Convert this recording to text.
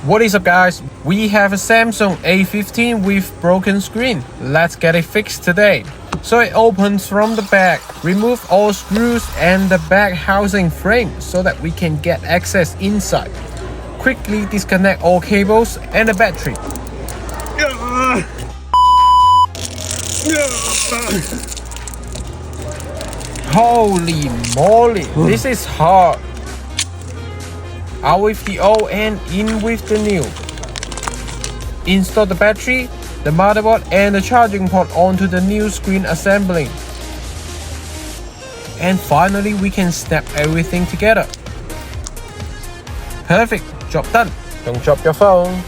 What is up guys, we have a Samsung A15 with broken screen. Let's get it fixed today. So it opens from the back. Remove all screws and the back housing frame so that we can get access inside. Quickly disconnect all cables and the battery. Holy moly, this is hard. Out with the old and in with the new. Install the battery, the motherboard and the charging port onto the new screen assembly. And finally we can snap everything together. Perfect, job done. Don't drop your phone.